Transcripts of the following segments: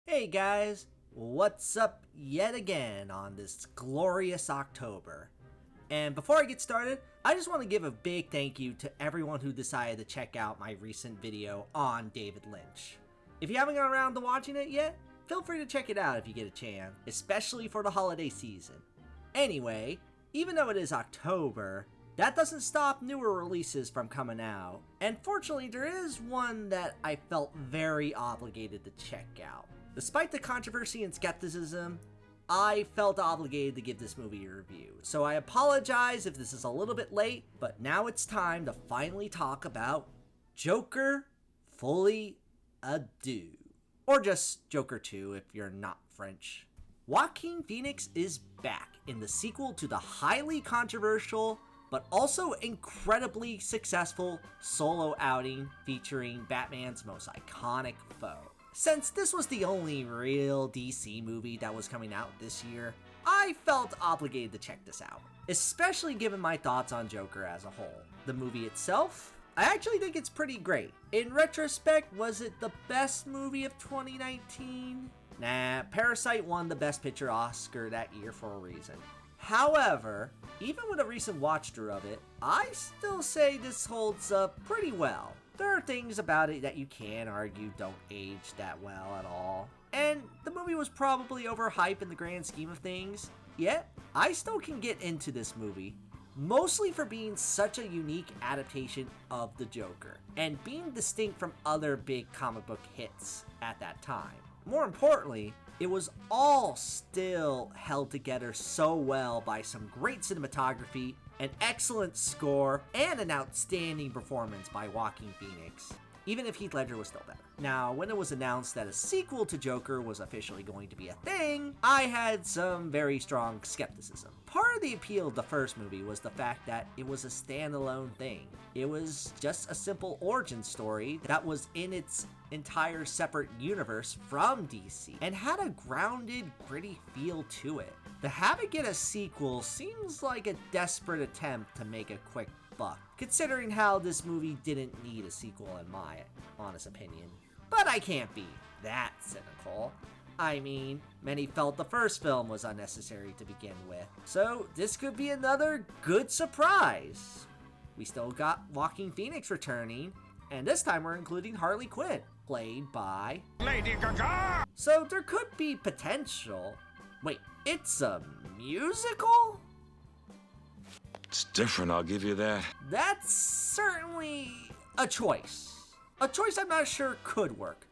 Hey guys, what's up yet again on this glorious October? And before I get started, I just want to give a big thank you to everyone who decided to check out my recent video on David Lynch. If you haven't got around to watching it yet, feel free to check it out if you get a chance, especially for the holiday season. Anyway, even though it is October, that doesn't stop newer releases from coming out, and fortunately there is one that I felt very obligated to check out. Despite the controversy and skepticism, I felt obligated to give this movie a review, so I apologize if this is a little bit late, but now it's time to finally talk about Joker Folie, Deux, or just Joker 2 if you're not French. Joaquin Phoenix is back in the sequel to the highly controversial but also incredibly successful solo outing featuring Batman's most iconic foe. Since this was the only real DC movie that was coming out this year, I felt obligated to check this out, especially given my thoughts on Joker as a whole. The movie itself, I actually think it's pretty great. In retrospect, was it the best movie of 2019? Nah, Parasite won the Best Picture Oscar that year for a reason. However, even with a recent watch through of it, I still say this holds up pretty well. There are things about it that you can argue don't age that well at all. And the movie was probably overhyped in the grand scheme of things, yet I still can get into this movie, mostly for being such a unique adaptation of the Joker, and being distinct from other big comic book hits at that time. More importantly, it was all still held together so well by some great cinematography, an excellent score, and an outstanding performance by Joaquin Phoenix, even if Heath Ledger was still better. Now, when it was announced that a sequel to Joker was officially going to be a thing, I had some very strong skepticism. Part of the appeal of the first movie was the fact that it was a standalone thing. It was just a simple origin story that was in its entire separate universe from DC, and had a grounded, gritty feel to it. To have it get a sequel seems like a desperate attempt to make a quick buck, considering how this movie didn't need a sequel in my honest opinion. But I can't be that cynical. I mean, many felt the first film was unnecessary to begin with, so this could be another good surprise. We still got Joaquin Phoenix returning, and this time we're including Harley Quinn, played by Lady Gaga! So there could be potential. Wait, it's a musical? It's different, I'll give you that. That's certainly a choice. A choice I'm not sure could work.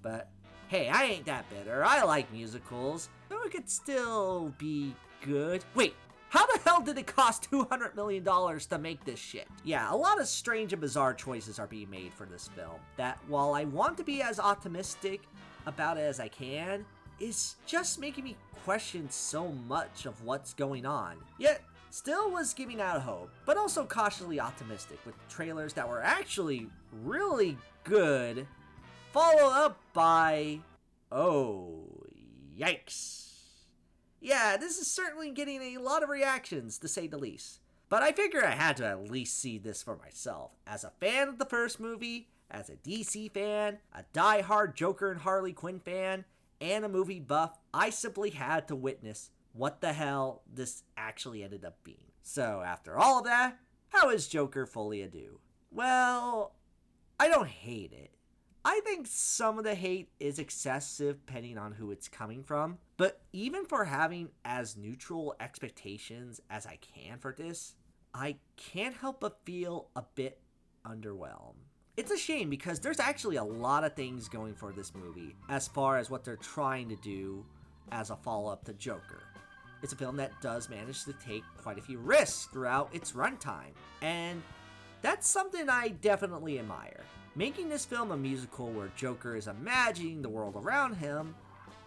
But hey, I ain't that bitter. I like musicals, so it could still be good. Wait, how the hell did it cost $200 million to make this shit? Yeah, a lot of strange and bizarre choices are being made for this film that, while I want to be as optimistic about it as I can, is just making me question so much of what's going on. Yet, still was giving out hope, but also cautiously optimistic with trailers that were actually really good, followed up by, oh, yikes. Yeah, this is certainly getting a lot of reactions, to say the least. But I figure I had to at least see this for myself. As a fan of the first movie, as a DC fan, a die-hard Joker and Harley Quinn fan, and a movie buff, I simply had to witness what the hell this actually ended up being. So after all of that, how is Joker Folie, Deux? Well, I don't hate it. I think some of the hate is excessive depending on who it's coming from, but even for having as neutral expectations as I can for this, I can't help but feel a bit underwhelmed. It's a shame because there's actually a lot of things going for this movie as far as what they're trying to do as a follow-up to Joker. It's a film that does manage to take quite a few risks throughout its runtime, and that's something I definitely admire. Making this film a musical where Joker is imagining the world around him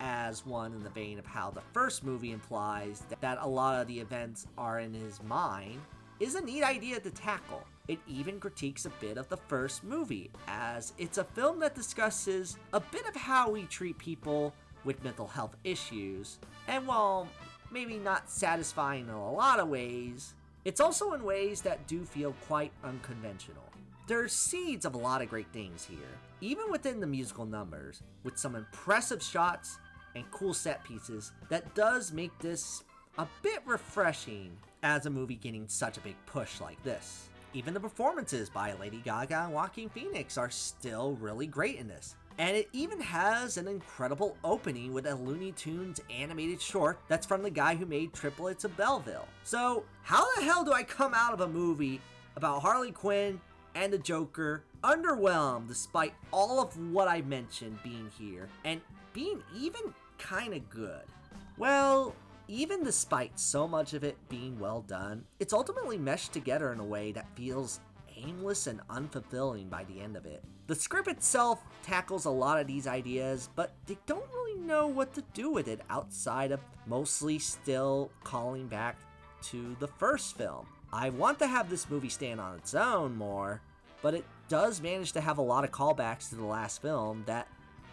as one in the vein of how the first movie implies that a lot of the events are in his mind is a neat idea to tackle. It even critiques a bit of the first movie, as it's a film that discusses a bit of how we treat people with mental health issues, and while maybe not satisfying in a lot of ways, it's also in ways that do feel quite unconventional. There's seeds of a lot of great things here, even within the musical numbers, with some impressive shots and cool set pieces that does make this a bit refreshing as a movie getting such a big push like this. Even the performances by Lady Gaga and Joaquin Phoenix are still really great in this. And it even has an incredible opening with a Looney Tunes animated short that's from the guy who made Triplets of Belleville. So how the hell do I come out of a movie about Harley Quinn and the Joker underwhelmed despite all of what I mentioned being here and being even kinda good? Well, even despite so much of it being well done, it's ultimately meshed together in a way that feels aimless and unfulfilling by the end of it. The script itself tackles a lot of these ideas, but they don't really know what to do with it outside of mostly still calling back to the first film. I want to have this movie stand on its own more, but it does manage to have a lot of callbacks to the last film that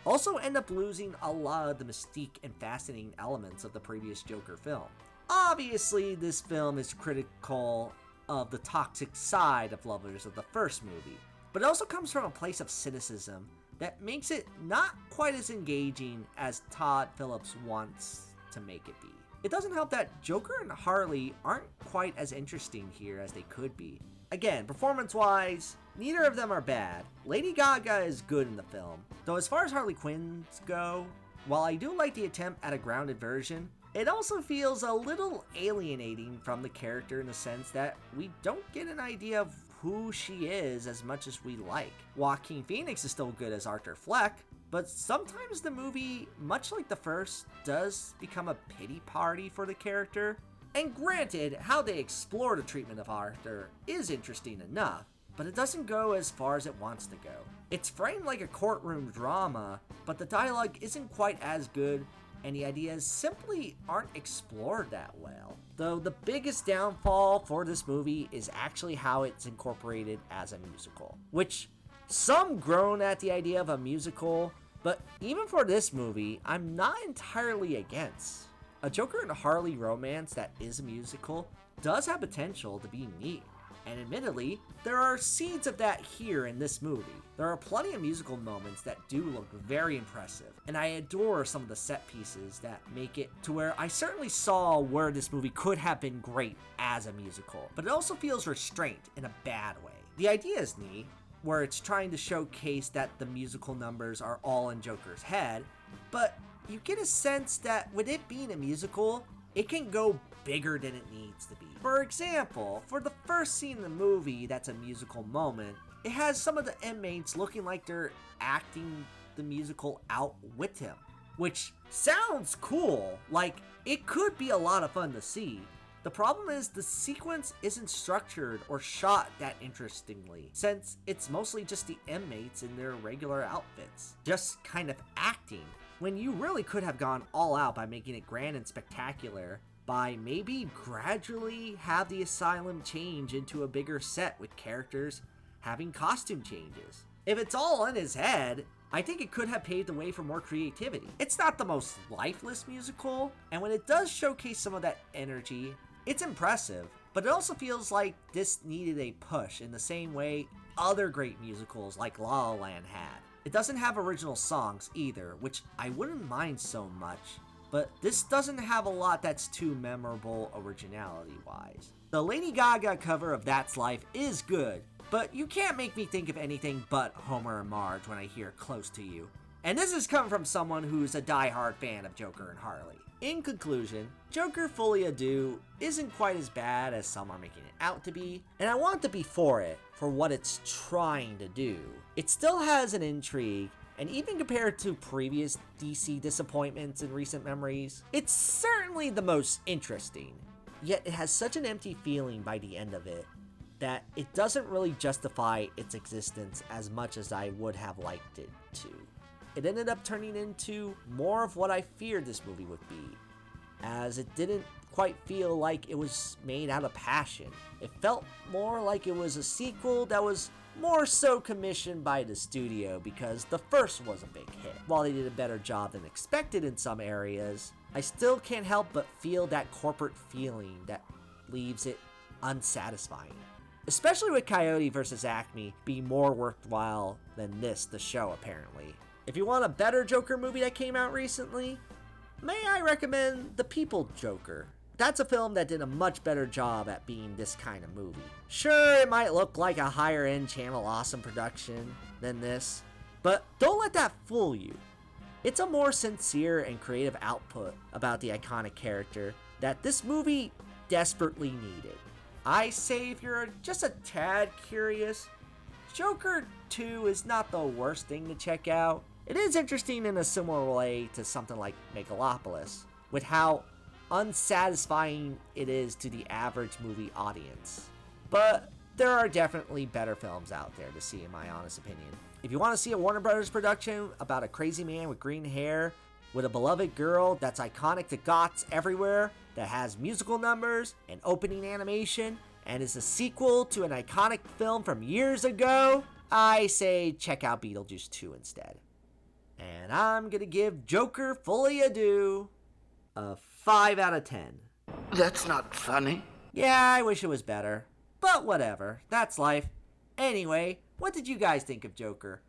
also end up losing a lot of the mystique and fascinating elements of the previous Joker film. Obviously, this film is critical of the toxic side of lovers of the first movie, but it also comes from a place of cynicism that makes it not quite as engaging as Todd Phillips wants to make it be. It doesn't help that Joker and Harley aren't quite as interesting here as they could be. Again, performance-wise, neither of them are bad. Lady Gaga is good in the film, though as far as Harley Quinn's go, while I do like the attempt at a grounded version, it also feels a little alienating from the character in the sense that we don't get an idea of who she is as much as we like. Joaquin Phoenix is still good as Arthur Fleck, but sometimes the movie, much like the first, does become a pity party for the character. And granted, how they explore the treatment of Arthur is interesting enough, but it doesn't go as far as it wants to go. It's framed like a courtroom drama, but the dialogue isn't quite as good, and the ideas simply aren't explored that well. Though the biggest downfall for this movie is actually how it's incorporated as a musical, which some groan at the idea of a musical, but even for this movie, I'm not entirely against. A Joker and Harley romance that is a musical does have potential to be neat, and admittedly, there are seeds of that here in this movie. There are plenty of musical moments that do look very impressive, and I adore some of the set pieces that make it to where I certainly saw where this movie could have been great as a musical, but it also feels restrained in a bad way. The idea is neat, where it's trying to showcase that the musical numbers are all in Joker's head, but you get a sense that with it being a musical, it can go bigger than it needs to be. For example, for the first scene in the movie that's a musical moment, it has some of the inmates looking like they're acting the musical out with him, which sounds cool, like it could be a lot of fun to see. The problem is the sequence isn't structured or shot that interestingly, since it's mostly just the inmates in their regular outfits, just kind of acting, when you really could have gone all out by making it grand and spectacular, by maybe gradually have the asylum change into a bigger set with characters having costume changes. If it's all in his head, I think it could have paved the way for more creativity. It's not the most lifeless musical, and when it does showcase some of that energy, it's impressive, but it also feels like this needed a push in the same way other great musicals like La La Land had. It doesn't have original songs either, which I wouldn't mind so much, but this doesn't have a lot that's too memorable originality-wise. The Lady Gaga cover of That's Life is good, but you can't make me think of anything but Homer and Marge when I hear Close to You. And this is coming from someone who's a die-hard fan of Joker and Harley. In conclusion, Joker Folie Deux isn't quite as bad as some are making it out to be, and I want to be for it for what it's trying to do. It still has an intrigue, and even compared to previous DC disappointments in recent memories, it's certainly the most interesting. Yet it has such an empty feeling by the end of it that it doesn't really justify its existence as much as I would have liked it to. It ended up turning into more of what I feared this movie would be, as it didn't quite feel like it was made out of passion. It felt more like it was a sequel that was more so commissioned by the studio because the first was a big hit. While they did a better job than expected in some areas, I still can't help but feel that corporate feeling that leaves it unsatisfying. especially with Coyote vs. Acme being more worthwhile than the show apparently. If you want a better Joker movie that came out recently, may I recommend The People Joker. That's a film that did a much better job at being this kind of movie. Sure, it might look like a higher end Channel Awesome production than this, but don't let that fool you. It's a more sincere and creative output about the iconic character that this movie desperately needed. I say if you're just a tad curious, Joker 2 is not the worst thing to check out. It is interesting in a similar way to something like Megalopolis, with how unsatisfying it is to the average movie audience. But there are definitely better films out there to see, in my honest opinion. If you want to see a Warner Brothers production about a crazy man with green hair, with a beloved girl that's iconic to goths everywhere, that has musical numbers and opening animation, and is a sequel to an iconic film from years ago, I say check out Beetlejuice 2 instead. And I'm gonna give Joker Folie a 5 out of 10. That's not funny. Yeah, I wish it was better. But whatever, that's life. Anyway, what did you guys think of Joker?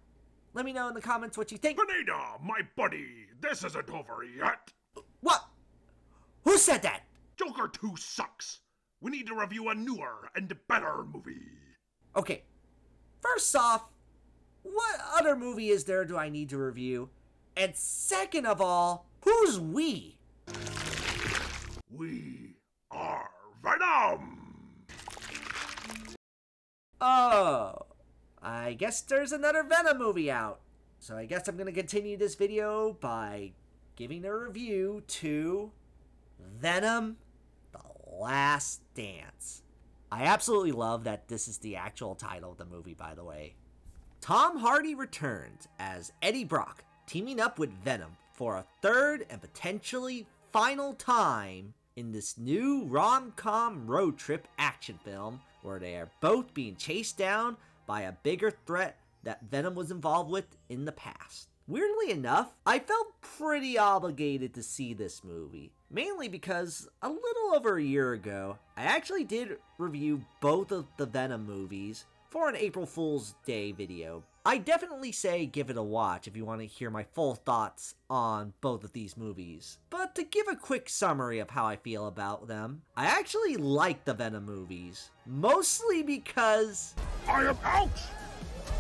Let me know in the comments what you think. Pineda, my buddy, this isn't over yet. What? Who said that? Joker 2 sucks. We need to review a newer and better movie. Okay, first off, what other movie is there do I need to review? And second of all, who's we? We are Venom. Oh, I guess there's another Venom movie out. So I guess I'm going to continue this video by giving a review to Venom: The Last Dance. I absolutely love that this is the actual title of the movie, by the way. Tom Hardy returns as Eddie Brock, teaming up with Venom for a third and potentially final time in this new rom-com road trip action film where they are both being chased down by a bigger threat that Venom was involved with in the past. Weirdly enough, I felt pretty obligated to see this movie, mainly because a little over a year ago, I actually did review both of the Venom movies for an April Fool's Day video. I definitely say give it a watch if you want to hear my full thoughts on both of these movies. But to give a quick summary of how I feel about them, I actually like the Venom movies, mostly because I am out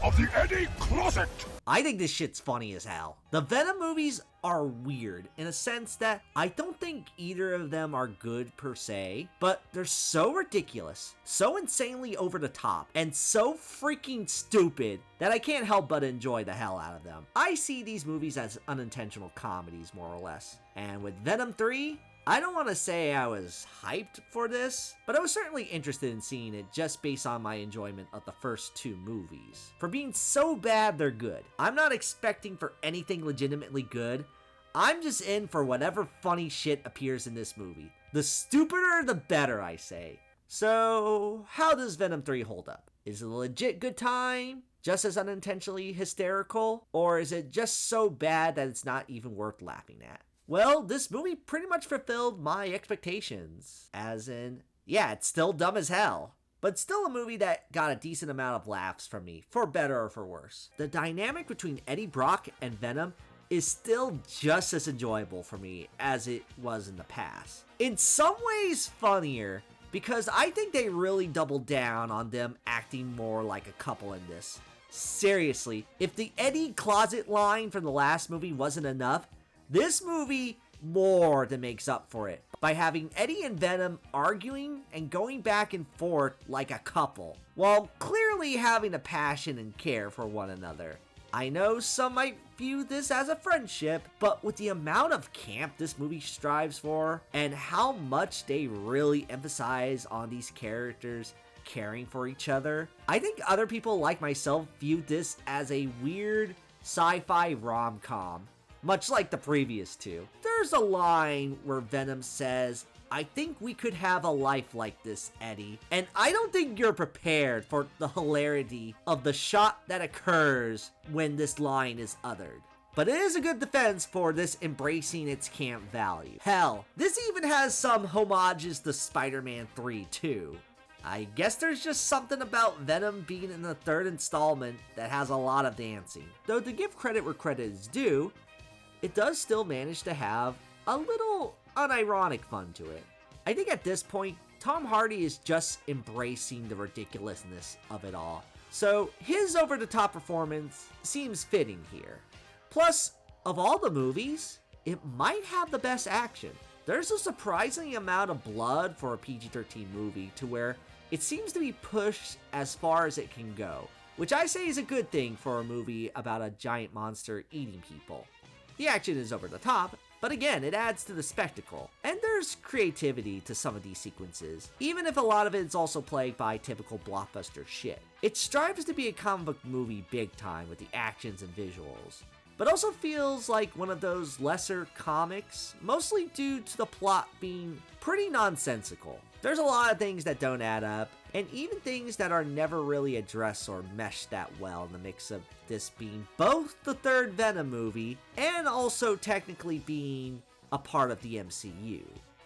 of the Eddie closet. I think this shit's funny as hell. The Venom movies are weird in a sense that I don't think either of them are good per se, but they're so ridiculous, so insanely over the top, and so freaking stupid that I can't help but enjoy the hell out of them. I see these movies as unintentional comedies, more or less. And with Venom 3, I don't want to say I was hyped for this, but I was certainly interested in seeing it just based on my enjoyment of the first two movies. For being so bad they're good. I'm not expecting for anything legitimately good. I'm just in for whatever funny shit appears in this movie. The stupider the better, I say. So, how does Venom 3 hold up? Is it a legit good time? Just as unintentionally hysterical? Or is it just so bad that it's not even worth laughing at? Well, this movie pretty much fulfilled my expectations. As in, yeah, it's still dumb as hell. But still a movie that got a decent amount of laughs from me, for better or for worse. The dynamic between Eddie Brock and Venom is still just as enjoyable for me as it was in the past. In some ways funnier, because I think they really doubled down on them acting more like a couple in this. Seriously, if the Eddie closet line from the last movie wasn't enough, this movie more than makes up for it by having Eddie and Venom arguing and going back and forth like a couple, while clearly having a passion and care for one another. I know some might view this as a friendship, but with the amount of camp this movie strives for, and how much they really emphasize on these characters caring for each other, I think other people like myself view this as a weird sci-fi rom-com. Much like the previous two. There's a line where Venom says, "I think we could have a life like this, Eddie." And I don't think you're prepared for the hilarity of the shot that occurs when this line is uttered. But it is a good defense for this embracing its camp value. Hell, this even has some homages to Spider-Man 3 too. I guess there's just something about Venom being in the third installment that has a lot of dancing. Though to give credit where credit is due, it does still manage to have a little unironic fun to it. I think at this point, Tom Hardy is just embracing the ridiculousness of it all. So his over-the-top performance seems fitting here. Plus, of all the movies, it might have the best action. There's a surprising amount of blood for a PG-13 movie to where it seems to be pushed as far as it can go, which I say is a good thing for a movie about a giant monster eating people. The action is over the top, but again, it adds to the spectacle, and there's creativity to some of these sequences, even if a lot of it is also plagued by typical blockbuster shit. It strives to be a comic book movie big time with the actions and visuals, but also feels like one of those lesser comics, mostly due to the plot being pretty nonsensical. There's a lot of things that don't add up, and even things that are never really addressed or meshed that well in the mix of this being both the third Venom movie and also technically being a part of the MCU.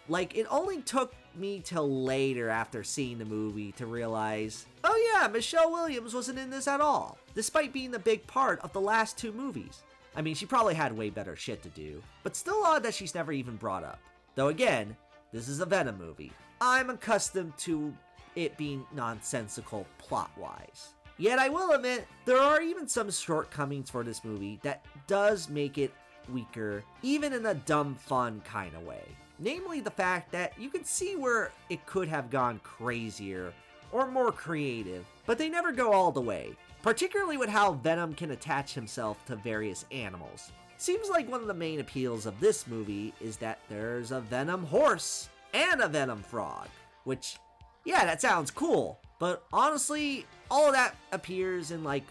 Like, it only took me till later after seeing the movie to realize, oh yeah, Michelle Williams wasn't in this at all, despite being a big part of the last two movies. I mean, she probably had way better shit to do, but still odd that she's never even brought up. Though again, this is a Venom movie. I'm accustomed to it being nonsensical plot-wise. Yet I will admit, there are even some shortcomings for this movie that does make it weaker, even in a dumb fun kind of way. Namely the fact that you can see where it could have gone crazier or more creative, but they never go all the way. Particularly with how Venom can attach himself to various animals. Seems like one of the main appeals of this movie is that there's a Venom horse and a Venom frog, which, yeah, that sounds cool, but honestly, all of that appears in like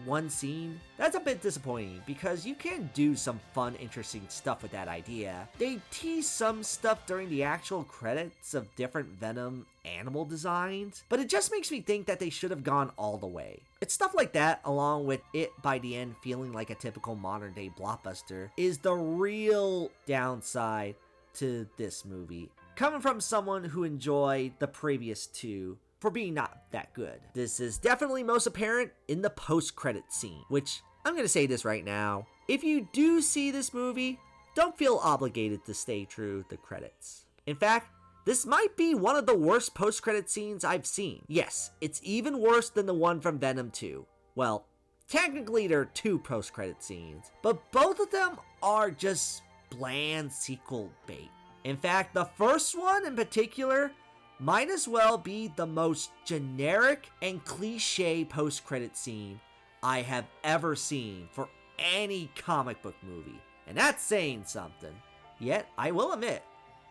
one scene. That's a bit disappointing because you can do some fun, interesting stuff with that idea. They tease some stuff during the actual credits of different Venom animal designs, but it just makes me think that they should have gone all the way. It's stuff like that, along with it by the end feeling like a typical modern day blockbuster, is the real downside to this movie. Coming from someone who enjoyed the previous two for being not that good. This is definitely most apparent in the post-credit scene, which I'm going to say this right now. If you do see this movie, don't feel obligated to stay true to the credits. In fact, this might be one of the worst post-credit scenes I've seen. Yes, it's even worse than the one from Venom 2. Well, technically there are two post-credit scenes, but both of them are just bland sequel bait. In fact, the first one in particular might as well be the most generic and cliche post-credit scene I have ever seen for any comic book movie. And that's saying something. Yet, I will admit,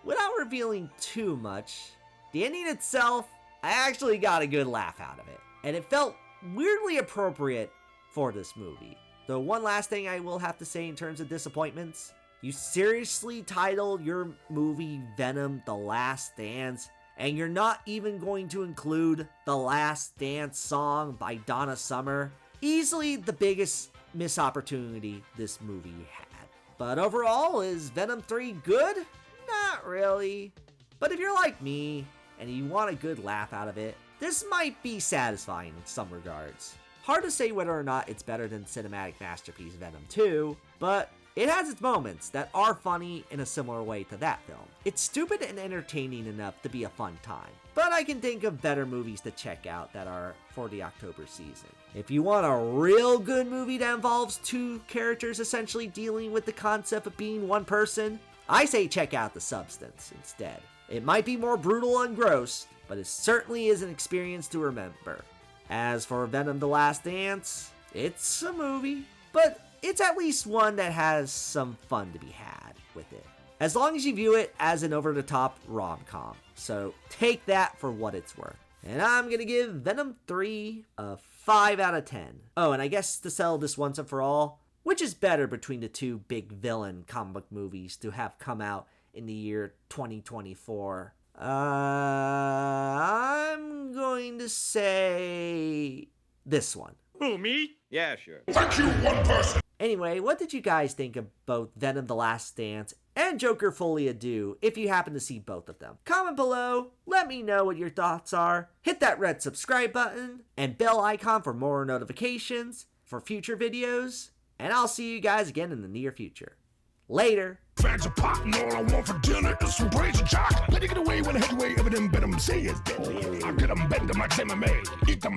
without revealing too much, the ending itself, I actually got a good laugh out of it. And it felt weirdly appropriate for this movie. Though one last thing I will have to say in terms of disappointments, you seriously title your movie Venom The Last Dance, and you're not even going to include the Last Dance song by Donna Summer? Easily the biggest missed opportunity this movie had. But overall, is Venom 3 good? Not really. But if you're like me, and you want a good laugh out of it, this might be satisfying in some regards. Hard to say whether or not it's better than cinematic masterpiece Venom 2, but it has its moments that are funny in a similar way to that film. It's stupid and entertaining enough to be a fun time, but I can think of better movies to check out that are for the October season. If you want a real good movie that involves two characters essentially dealing with the concept of being one person, I say check out The Substance instead. It might be more brutal and gross, but it certainly is an experience to remember. As for Venom The Last Dance, it's a movie, but it's at least one that has some fun to be had with it. As long as you view it as an over-the-top rom-com. So take that for what it's worth. And I'm gonna give Venom 3 a 5 out of 10. Oh, and I guess to settle this once and for all, which is better between the two big villain comic book movies to have come out in the year 2024? I'm going to say this one. Who, me? Yeah, sure. Thank you, one person. Anyway, what did you guys think of both Venom The Last Dance and Joker Folie Deux if you happen to see both of them. Comment below, let me know what your thoughts are. Hit that red subscribe button and bell icon for more notifications for future videos. And I'll see you guys again in the near future. Later. Fags are popping, all I want for dinner is some brazen chocolate. Let it get away when the heavyweight of them Venom say is deadly. I get them bend to my MMA. Eat them.